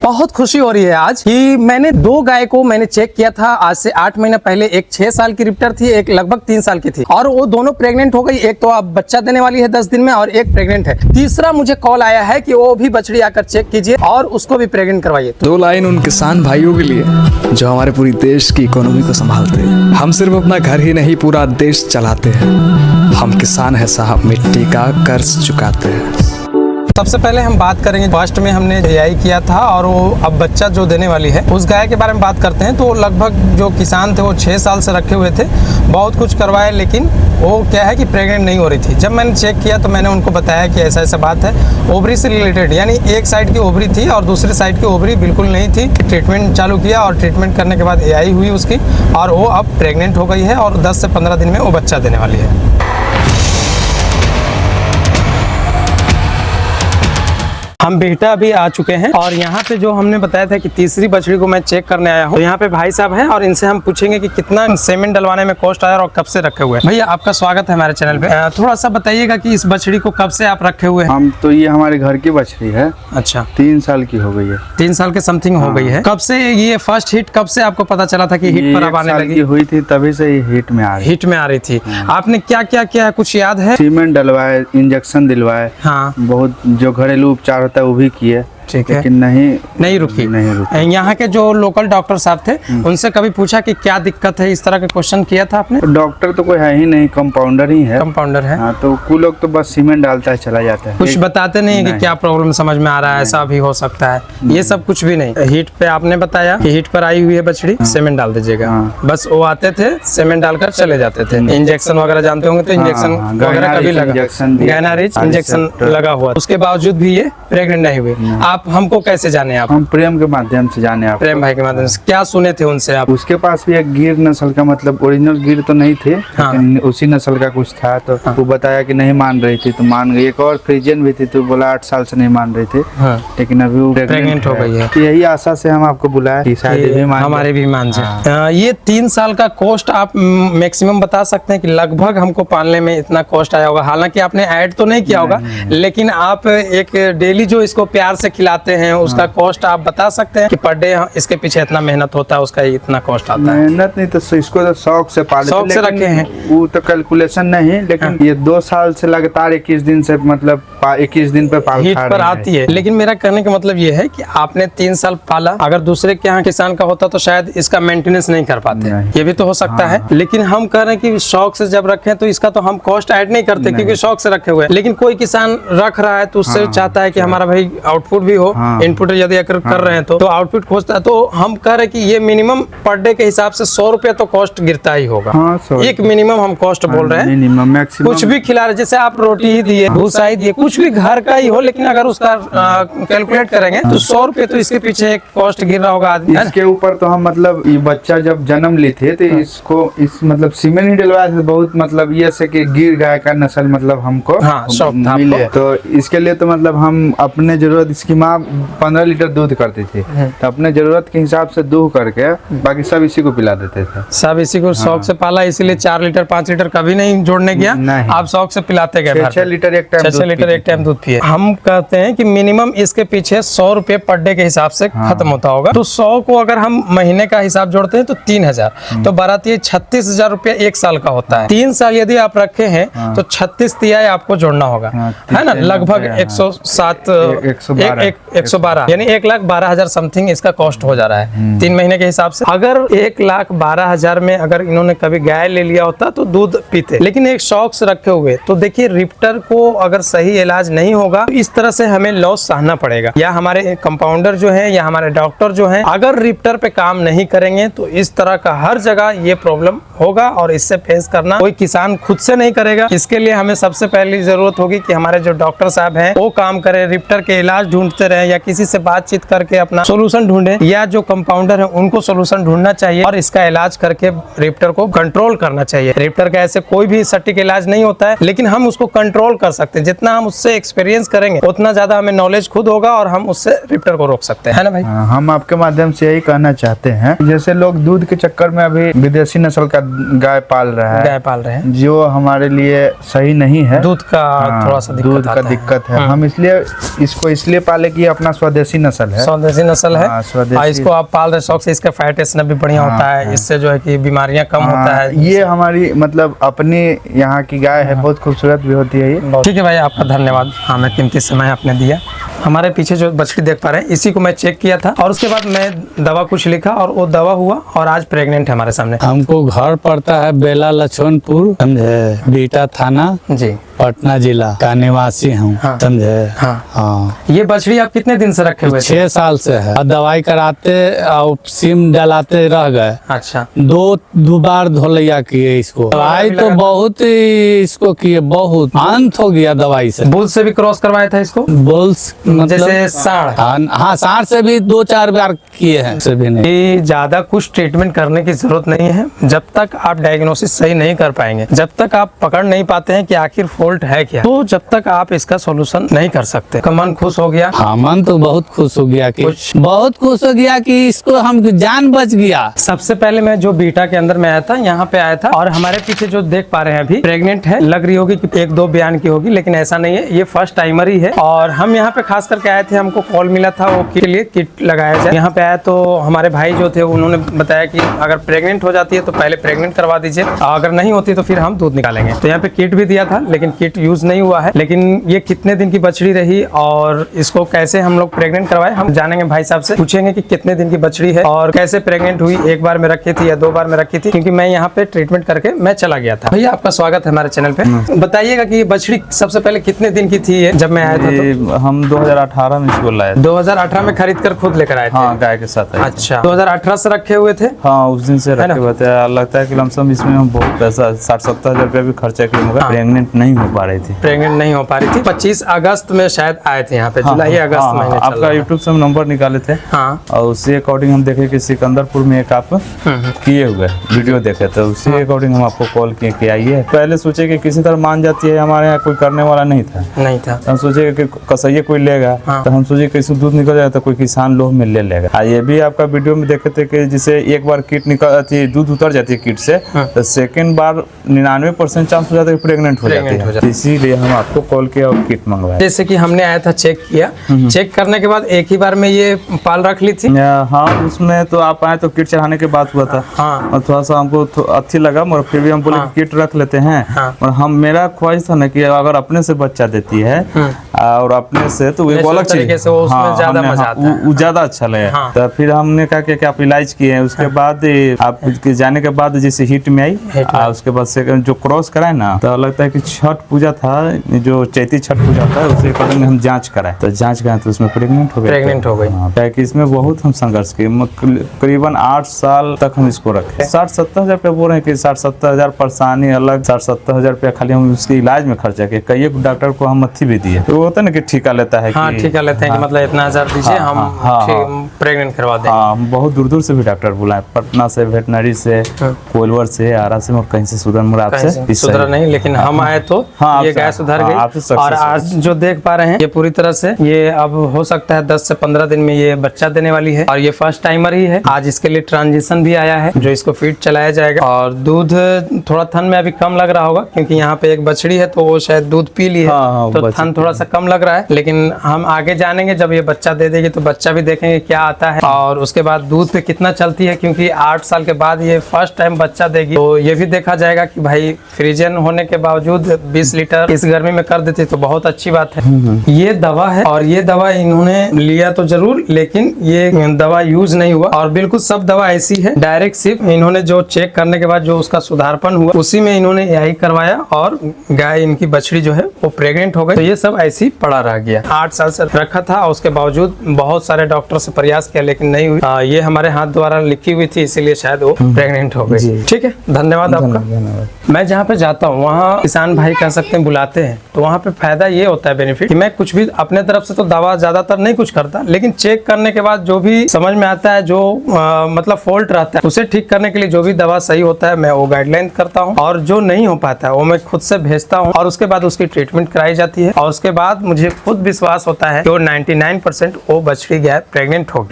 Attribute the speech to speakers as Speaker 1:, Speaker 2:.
Speaker 1: बहुत खुशी हो रही है आज कि मैंने दो गाय को मैंने चेक किया था आज से 8 महीने पहले। एक 6 साल की रिप्टर थी, एक लगभग 3 साल की थी और वो दोनों प्रेग्नेंट हो गई। एक तो अब बच्चा देने वाली है 10 दिन में और एक प्रेग्नेंट है। तीसरा मुझे कॉल आया है कि वो भी बछड़ी आकर चेक कीजिए और उसको भी प्रेग्नेंट करवाइए।
Speaker 2: दो लाइन उन किसान भाइयों के लिए जो हमारे पूरी देश की इकोनॉमी को संभालते हैं। हम सिर्फ अपना घर ही नहीं पूरा देश चलाते हैं। हम किसान है साहब, मिट्टी का कर्ज चुकाते हैं।
Speaker 1: सबसे पहले हम बात करेंगे, फर्स्ट में हमने एआई किया था और वो अब बच्चा जो देने वाली है उस गाय के बारे में बात करते हैं। तो लगभग जो किसान थे वो 6 साल से रखे हुए थे, बहुत कुछ करवाए, लेकिन वो क्या है कि प्रेग्नेंट नहीं हो रही थी। जब मैंने चेक किया तो मैंने उनको बताया कि ऐसा ऐसा बात है, ओवरी से रिलेटेड, यानी एक साइड की ओवरी थी और दूसरी साइड की ओवरी बिल्कुल नहीं थी। ट्रीटमेंट चालू किया और ट्रीटमेंट करने के बाद एआई हुई उसकी और वो अब प्रेग्नेंट हो गई है और 10 से 15 दिन में वो बच्चा देने वाली है। हम बेटा अभी आ चुके हैं और यहाँ पे जो हमने बताया था कि तीसरी बछड़ी को मैं चेक करने आया हूँ। तो यहाँ पे भाई साहब हैं और इनसे हम पूछेंगे कि कितना सीमेंट डलवाने में कॉस्ट आया और कब से रखे हुए हैं। भैया आपका स्वागत है हमारे चैनल पे। थोड़ा सा बताइएगा कि इस बछड़ी को कब से आप रखे हुए हैं।
Speaker 3: हम तो ये हमारे घर की बछड़ी है।
Speaker 1: अच्छा,
Speaker 3: 3 साल की हो गई है।
Speaker 1: 3 साल के समथिंग हो गई है। कब से ये फर्स्ट हिट, कब से आपको पता चला था कि हिट पर अब आने लगी?
Speaker 3: हुई थी तभी से ये हिट में आ रही
Speaker 1: थी। आपने क्या क्या किया, कुछ याद है?
Speaker 3: सीमेंट डलवाए, इंजेक्शन दिलवाए,
Speaker 1: हाँ, बहुत
Speaker 3: जो घरेलू उपचार होता है वो भी किए,
Speaker 1: ठीक है,
Speaker 3: लेकिन नहीं रुकी।
Speaker 1: यहाँ के जो लोकल डॉक्टर साहब थे उनसे कभी पूछा कि क्या दिक्कत है, इस तरह का क्वेश्चन किया था आपने?
Speaker 3: डॉक्टर तो कोई है ही नहीं, कंपाउंडर ही है।
Speaker 1: कंपाउंडर है।
Speaker 3: हाँ, तो कुछ लोग तो बस सीमेंट डालता है चला जाता है,
Speaker 1: कुछ बताते नहीं है कि क्या प्रॉब्लम समझ में आ रहा है, ऐसा भी हो सकता है, ये सब कुछ भी नहीं। हिट पे आपने बताया कि हिट पर आई हुई है बछड़ी, सीमेंट डाल दीजिएगा। बस वो आते थे, सीमेंट डालकर चले जाते थे। इंजेक्शन वगैरह जानते होंगे तो इंजेक्शन वगैरह कभी लगा, गहना रिच इंजेक्शन लगा हुआ, उसके बावजूद भी ये प्रेग्नेंट नहीं हुए। आप हमको कैसे जाने? आप
Speaker 3: हम प्रेम के माध्यम से जाने। आप
Speaker 1: प्रेम भाई के माध्यम से क्या सुने थे उनसे आप?
Speaker 3: उसके पास भी एक गिर नस्ल का, मतलब ओरिजिनल गिर तो नहीं थे,
Speaker 1: हाँ,
Speaker 3: लेकिन उसी नस्ल का कुछ था। तो हाँ, वो बताया कि नहीं मान रही थी तो मान गई। एक और फ्रीजियन भी थी तो बोला 8 साल से नहीं मान रही थी, हाँ, लेकिन अभी वो प्रेग्नेंट हो गई है। तो यही आशा से हम आपको बुलाए कि शायद
Speaker 1: हमारे भी मान जाए। ये 3 साल का कॉस्ट आप मैक्सिमम बता सकते हैं कि लगभग हमको पालने में इतना कॉस्ट आया होगा? हालांकि आपने ऐड तो नहीं किया होगा, लेकिन आप एक डेली जो इसको प्यार से खिलाते हैं उसका कॉस्ट आप बता सकते हैं कि पर डे इसके पीछे इतना मेहनत होता है, उसका इतना कॉस्ट आता है?
Speaker 3: मेहनत नहीं, तो इसको तो शौक से पाले,
Speaker 1: शौक से रखे हैं,
Speaker 3: वो तो कैलकुलेशन नहीं, लेकिन ये 2 साल से लगातार 21 दिन से, मतलब 21 दिन पे पाल
Speaker 1: हिट पर आती है। लेकिन मेरा कहने का मतलब ये है कि आपने 3 साल पाला, अगर दूसरे के यहाँ किसान का होता तो शायद इसका मेंटेनेंस नहीं कर पाते, ये भी तो हो सकता है। लेकिन हम कह रहे हैं कि शौक से जब रखें तो इसका तो हम कॉस्ट ऐड नहीं करते क्योंकि शौक से रखे हुए हैं। लेकिन कोई किसान रख रहा है तो उससे चाहता है कि हमारा भाई आउटपुट भी हो, इनपुट यदि कर रहे हैं तो आउटपुट खोजता है। तो हम कह रहे हैं कि ये मिनिमम पर डे के हिसाब से 100 रुपया तो कॉस्ट गिरता ही होगा। एक मिनिमम हम कॉस्ट बोल रहे हैं। कुछ भी खिला रहे, जैसे आप रोटी ही दिए, भूसा ही दिए, कुछ भी घर का ही हो, लेकिन अगर उसका कैलकुलेट करेंगे तो 100 रुपये तो इसके पीछे एक कॉस्ट गिर रहा होगा आदमी।
Speaker 3: इसके ऊपर तो हम, मतलब ये बच्चा जब जन्म ली थे तो इसको मतलब सीमेंट ही डलवाया था। बहुत मतलब ये से कि गिर गाय का नस्ल मतलब हमको मिले, तो इसके लिए तो मतलब हम अपने जरूरत, इसकी माँ 15 लीटर दूध करती थी, तो अपने जरूरत के हिसाब से दूध करके बाकी सब इसी को पिला देते थे।
Speaker 1: सब इसी को शौक से पाला, इसीलिए 4 लीटर 5 लीटर कभी नहीं जोड़ने गया, आप शौक से पिलाते गए।
Speaker 3: 6 लीटर एक टाइम
Speaker 1: दूध पिए। हम कहते हैं कि मिनिमम इसके पीछे 100 रुपये पर डे के हिसाब से खत्म होता होगा। तो 100 को अगर हम महीने का हिसाब जोड़ते हैं तो 3000, तो 36,000 रुपया 1 साल का होता है। 3 साल यदि आप रखे हैं तो 36 तिहाई आपको जोड़ना होगा, है ना, लगभग 112, यानी 1,12,000 समथिंग इसका कॉस्ट हो जा रहा है 3 महीने के हिसाब से। अगर 1,12,000 में अगर इन्होंने कभी गाय ले लिया होता तो दूध पीते, लेकिन एक शौक से रखे हुए, तो देखिए रिप्टर को अगर सही इलाज नहीं होगा तो इस तरह से हमें लॉस सहना पड़ेगा। या हमारे कंपाउंडर जो है या हमारे डॉक्टर जो है अगर रिप्टर पे काम नहीं करेंगे तो इस तरह का हर जगह ये प्रॉब्लम होगा और इससे फेस करना कोई किसान खुद से नहीं करेगा। इसके लिए हमें सबसे पहली जरूरत होगी कि हमारे जो डॉक्टर साहब हैं वो काम करें, रिप्टर के इलाज ढूंढते रहे या किसी से बातचीत करके अपना सोल्यूशन ढूंढे, या जो कंपाउंडर है उनको सोल्यूशन ढूंढना चाहिए और इसका इलाज करके रिप्टर को कंट्रोल करना चाहिए। रिप्टर का ऐसे कोई भी सटीक इलाज नहीं होता है, लेकिन हम उसको कंट्रोल कर सकते हैं। जितना हम उससे एक्सपीरियंस करेंगे उतना ज्यादा हमें नॉलेज खुद होगा और हम उससे रिप्टर को रोक सकते हैं ना भाई।
Speaker 3: हम आपके माध्यम से यही कहना चाहते हैं, जैसे लोग दूध के चक्कर में अभी विदेशी नस्ल का गाय पाल रहे हैं जो हमारे लिए सही नहीं है।
Speaker 1: दूध का थोड़ा सा
Speaker 3: दिक्कत है। हम इसलिए इसको पाले कि अपना स्वदेशी नस्ल है,
Speaker 1: स्वदेशी नस्ल है।
Speaker 3: स्वदेशी
Speaker 1: इसको आप पाल रहे शौक से, इसका फैट स्नैप भी बढ़िया होता है, इससे जो है कि बीमारियां कम होता है।
Speaker 3: ये हमारी मतलब अपनी यहाँ की गाय है, बहुत खूबसूरत भी होती है ये।
Speaker 1: ठीक है भाई, आपका धन्यवाद, हमें कीमती समय आपने दिया। हमारे पीछे जो बछड़ी देख पा रहे हैं इसी को मैं चेक किया था और उसके बाद मैं दवा कुछ लिखा और वो दवा हुआ और आज प्रेग्नेंट है हमारे सामने।
Speaker 4: हमको घर पड़ता है बेला लक्ष्मणपुर, समझे, बीटा थाना,
Speaker 1: जी,
Speaker 4: पटना जिला का निवासी हूँ।
Speaker 1: हाँ।
Speaker 4: समझे।
Speaker 1: हाँ। ये बछड़ी आप कितने दिन से रखे हुए थे?
Speaker 4: 6 साल से है। दवाई कराते और सिम डलाते रह गए।
Speaker 1: अच्छा।
Speaker 4: दो बार धोलिया किए इसको, दवाई तो बहुत ही इसको किए, बहुत अंत हो गया दवाई से।
Speaker 1: बुल से भी क्रॉस करवाया था इसको?
Speaker 4: बुल
Speaker 1: जैसे सांड?
Speaker 4: हाँ, सांड से भी 2-4 बार किए हैं, से भी नहीं।
Speaker 1: ज्यादा कुछ ट्रीटमेंट करने की जरूरत नहीं है। जब तक आप डायग्नोसिस सही नहीं कर पाएंगे, जब तक आप पकड़ नहीं पाते हैं कि आखिर फॉल्ट है क्या, तो जब तक आप इसका सॉल्यूशन नहीं कर सकते। का मन खुश हो गया?
Speaker 4: हाँ, मन तो बहुत खुश हो गया कि बहुत खुश हो गया कि इसको हम जान बच गया।
Speaker 1: सबसे पहले मैं जो बीटा के अंदर में आया था, यहाँ पे आया था और हमारे पीछे जो देख पा रहे हैं अभी प्रेग्नेंट है, लग रही होगी कि 1-2 बयान की होगी, लेकिन ऐसा नहीं है, ये फर्स्ट टाइमर ही है। और हम यहाँ पे खास करके आए थे, हमको कॉल मिला था वो के लिए किट लगाया जाए। यहाँ पे आया तो हमारे भाई जो थे उन्होंने बताया कि अगर प्रेग्नेंट हो जाती है तो पहले प्रेग्नेंट करवा दीजिए, अगर नहीं होती तो फिर हम दूध निकालेंगे। तो यहाँ पे किट भी दिया था लेकिन किट यूज नहीं हुआ है। लेकिन ये कितने दिन की बछड़ी रही और इसको कैसे हम लोग प्रेग्नेंट करवाए, हम जानेंगे भाई साहब से, पूछेंगे कि कितने दिन की बछड़ी है और कैसे प्रेग्नेंट हुई, 1 बार में रखी थी या 2 बार में रखी थी, क्योंकि मैं यहाँ पे ट्रीटमेंट करके मैं चला गया था। भैया आपका स्वागत है हमारे चैनल पे। बताइएगा कि ये बछड़ी सबसे पहले कितने दिन की थी ये जब मैं आया था? तो
Speaker 5: हम 2018 में इसको लाए थे।
Speaker 1: 2018 में खरीद कर खुद लेकर आए थे?
Speaker 5: हाँ, गाय के साथ आए थे।
Speaker 1: अच्छा, 2018 से रखे हुए थे?
Speaker 5: हाँ, उस दिन से रखे हुए थे। लगता है कि लमसम इसमें हम बहुत पैसा 60-70 हजार रुपया भी खर्चा किए, मगर प्रेग्नेंट नहीं हो पा रही थी।
Speaker 1: प्रेग्नेंट नहीं हो पा रही थी। 25 अगस्त में शायद आए थे यहाँ पे, जुलाई अगस्त महीने चल
Speaker 5: आपका यूट्यूब से हम नंबर निकाले थे।
Speaker 1: हाँ।
Speaker 5: और उसी अकॉर्डिंग हम देखे कि सिकंदरपुर में एक आप किए हुए वीडियो देखे थे, उसी अकॉर्डिंग हम आपको कॉल किए कि आइए। पहले सोचे कि किसी तरह मान जाती है, हमारे यहाँ कोई करने वाला नहीं था। हम सोचे कि कसैया कोई लेगा, तो हम सोचे कि दूध निकल जाए तो कोई किसान लोह में ले लेगा। ये भी आपका वीडियो में देखे थे कि जिसे एक बार किट निकलती है, दूध उतर जाती है किट से, तो सेकंड बार 99% चांस हो जाता है प्रेग्नेंट हो जाती है। इसीलिए हम आपको कॉल किया और किट मंगवाया।
Speaker 1: जैसे कि हमने आया था, चेक किया, चेक करने के बाद एक ही बार में ये पाल रख ली थी?
Speaker 5: हाँ, उसमें तो आप आए तो किट चढ़ाने के बाद हुआ था।
Speaker 1: हाँ।
Speaker 5: और थोड़ा सा हमको अच्छी लगा, मगर फिर भी हम बोले कि किट रख लेते हैं। और हम, मेरा ख्वाहिश था ना कि अगर अपने से बच्चा देती है और अपने से, तो वो अलग चीज है,
Speaker 1: उसमें ज्यादा मजा आता है,
Speaker 5: वो ज्यादा अच्छा लगा। तो फिर हमने कहा कि आप इलाज किए हैं, उसके बाद आप जाने के बाद जैसे हिट में आई, उसके बाद से जो क्रॉस कराए ना, तो लगता है कि छठ पूजा था, जो चैती छठ पूजा था, उसे अकॉर्डिंग हम जांच कराए, तो जांच कराए तो उसमें प्रेग्नेंट हो गई। कि इसमें बहुत हम संघर्ष किए, करीबन 8 साल तक हम इसको रखे। 60-70 हजार रुपया बोल रहे हैं कि 60-70 हजार परेशानी अलग, 60-70 हजार रुपया खाली हम उसके इलाज में खर्चा किए। कई डॉक्टर को हम अथी भी दिए, तो वो होता है ना कि ठेका लेता है,
Speaker 1: हाँ, ठेका लेते हैं कि मतलब इतना हजार दीजिए, हम प्रेग्नेंट करवा दें।
Speaker 5: हाँ, हम बहुत दूर दूर से भी डॉक्टर बुलाए, पटना से, वेटनरी से, कोलवर से, आरा से, कहीं से सुधर, मगर आपसे
Speaker 1: सुधरा नहीं, लेकिन हम आए तो ये गाय सुधर गई। और आज जो देख पा रहे हैं ये पूरी तरह से, ये अब हो सकता है 10 से 15 दिन में ये बच्चा देने वाली है और ये फर्स्ट टाइमर ही है। आज इसके लिए ट्रांजिशन भी आया है, जो इसको फीड चलाया जाएगा। और दूध थोड़ा थन में अभी कम लग रहा होगा, क्योंकि यहाँ पे एक बछड़ी है तो वो शायद दूध पी ली है, तो थन थोड़ा सा कम लग रहा है। लेकिन हम आगे जानेंगे, जब ये बच्चा दे देगी तो बच्चा भी देखेंगे क्या आता है और उसके बाद दूध पे कितना चलती है, क्योंकि 8 साल के बाद ये फर्स्ट टाइम बच्चा देगी, तो ये भी देखा जाएगा कि भाई फ्रीजन होने के बावजूद 20 लीटर इस गर्मी में कर देती तो बहुत अच्छी बात है। ये दवा है और ये दवा इन्होंने लिया तो जरूर, लेकिन ये दवा यूज नहीं हुआ। और बिल्कुल सब दवा ऐसी है, डायरेक्ट सिर्फ इन्होंने जो चेक करने के बाद जो उसका सुधारपन हुआ, उसी में इन्होंने यही करवाया और गाय, इनकी बछड़ी जो है वो प्रेग्नेंट हो गई। तो ये सब ऐसी पड़ा रह गया। 8 साल से रखा था और उसके बावजूद बहुत सारे डॉक्टर से प्रयास किया लेकिन नहीं हुई। ये हमारे हाथ द्वारा लिखी हुई थी, इसीलिए शायद वो प्रेग्नेंट हो गई। ठीक है, धन्यवाद आपका। मैं जहाँ पे जाता हूँ वहाँ किसान भाई कह सकते हैं बुलाते हैं, तो वहाँ पे फायदा ये होता है बेनिफिट कि मैं कुछ भी अपने तरफ से तो दवा ज्यादातर नहीं कुछ करता, लेकिन चेक करने के बाद जो भी समझ में आता है, जो मतलब फॉल्ट रहता है, उसे ठीक करने के लिए जो भी दवा सही होता है मैं वो गाइडलाइन करता हूँ, और जो नहीं हो पाता है वो मैं खुद से भेजता हूँ और उसके बाद उसकी ट्रीटमेंट कराई जाती है और उसके बाद मुझे खुद विश्वास होता है कि वो 99% वो बछड़ी गाय प्रेग्नेंट होगी।